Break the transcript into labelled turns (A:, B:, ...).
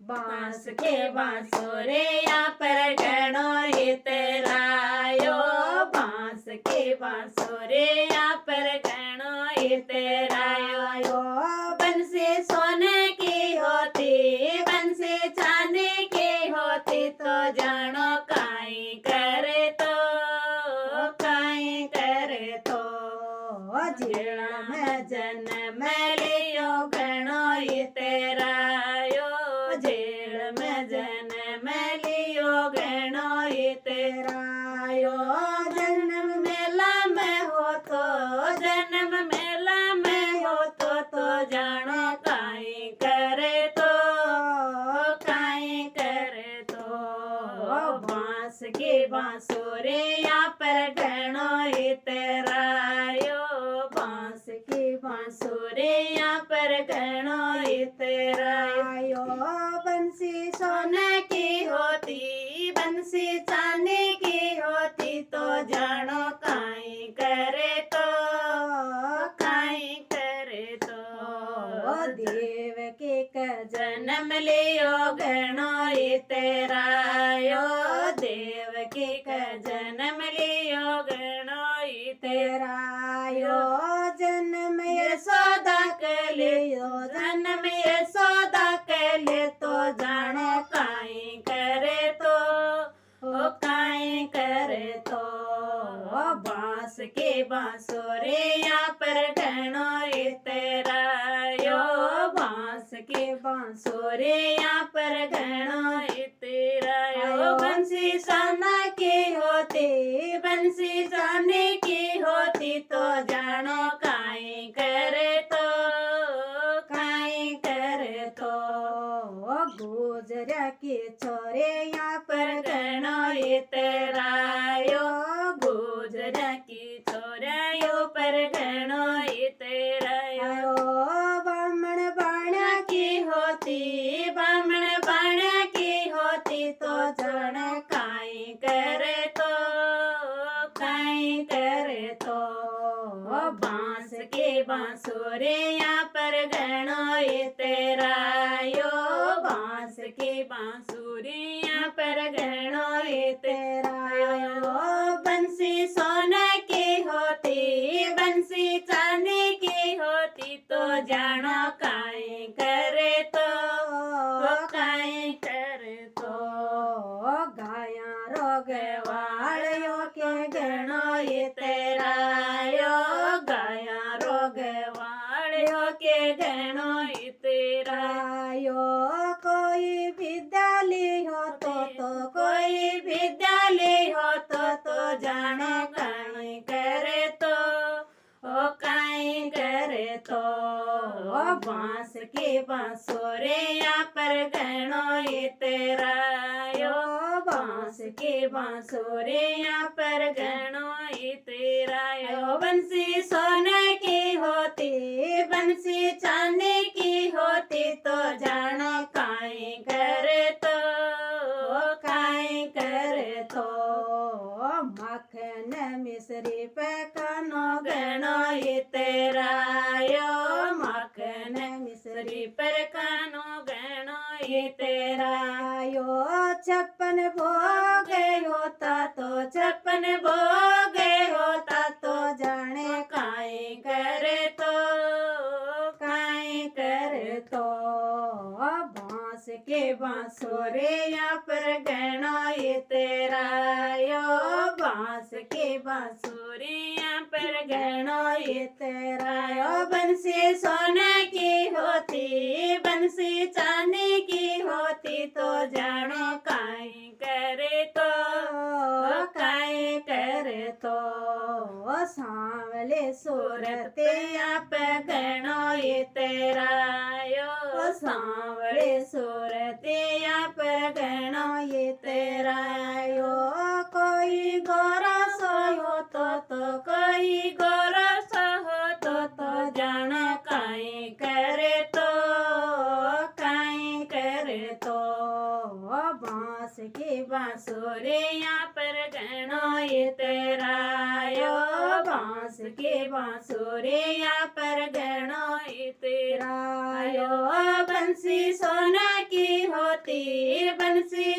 A: बांस के बांसुरिया पर घणो इतरायो, बांस के बांसुरिया पर घणो इतरायो। बंसी सोने की होती, बंसी चांदी की होती, तो जानो काई करे तो, काई करे तो। झील में जन्म लियो घणो इतरायो, झील में जन्म लियो घणो इतरायो। जन्म मेला में हो तो, जन्म मेला में हो तो जानो काई करे तो, काई करे तो। बांस की बांसुरिया पर घणो इतरायो, बांस की बांसुरिया पर घणो इतरायो। बंसी सोने की होती, बंसी चांदी की होती, तो जानो काई करे तो, काई करे तो। देवकी का जन्म लियो घणो इतरायो, देवकी का जन्म लियो घणो इतरायो। जन्म यशोदा के लियो, जन्म यशोदा के लिए, तो जानो काई करे तो, ओ काई करे तो। बांस के बांसुरिया पर घणो इतरायो, बांस के बांसुरिया पर घणो इतरायो। बंसी सोना की होती, बंसी चांदी की होती, तो जानो काई करे तो, काई करे तो। गुजरा के छोरे यहाँ पर घणो इतरायो, गुजरा की छोरायो पर घणो इतरायो। बामण बाणा की होती, बामण बाणा की होती, तो जानो काई करे तो, काई करे तो। बांस के बांसुरिया पर घणो इतरायो, बांस के बांसुरिया पर घणो इतरायो। बंसी सोने की होती, बंसी चांदी की होती, तो जानो काई करे तो, काई करे तो। गाया रोग वाळयो के घणो इतरायो, गाया रोग वाळयो के घणो इतरायो। कोई विद्यालय हो तो कोई विद्यालय हो तो जानो काई करे तो, ओ काई करे तो। बांस के बांसुरिया पर घणो इतरायो, बांस के बांसुरिया पर घणो इतरायो। बंसी सोने की होती, बंसी चांदी की होती, तो जानो काई करे तो, काई करे तो। माखन मिश्री पे कानो घणो इतरायो, माखन मिश्री पर कानो घणो इतरायो। 56 भोग होता तो, 56 भोग होता, तो जाने काई करे तो, काई करे तो। बांस के बांसुरिया पर घणो इतरायो, बांस के बांसुरिया पर घणो इतरायो। बंसी सोने की होती, बंसी चांदी की होती, तो जानो काई करे तो, काई करे तो। सांवले सूरतिया पे घणो इतरायो, सांवले सूरतिया पे घणो इतरायो। कोई गोरस हो तो कोई गोरस हो तो जानो काई करे तो, काई करे तो। बांस की बांसुरिया पर घणो इतरायो, बांस की बांसुरिया पर घणो इतरायो। बंसी सोना की हो तीर बंसी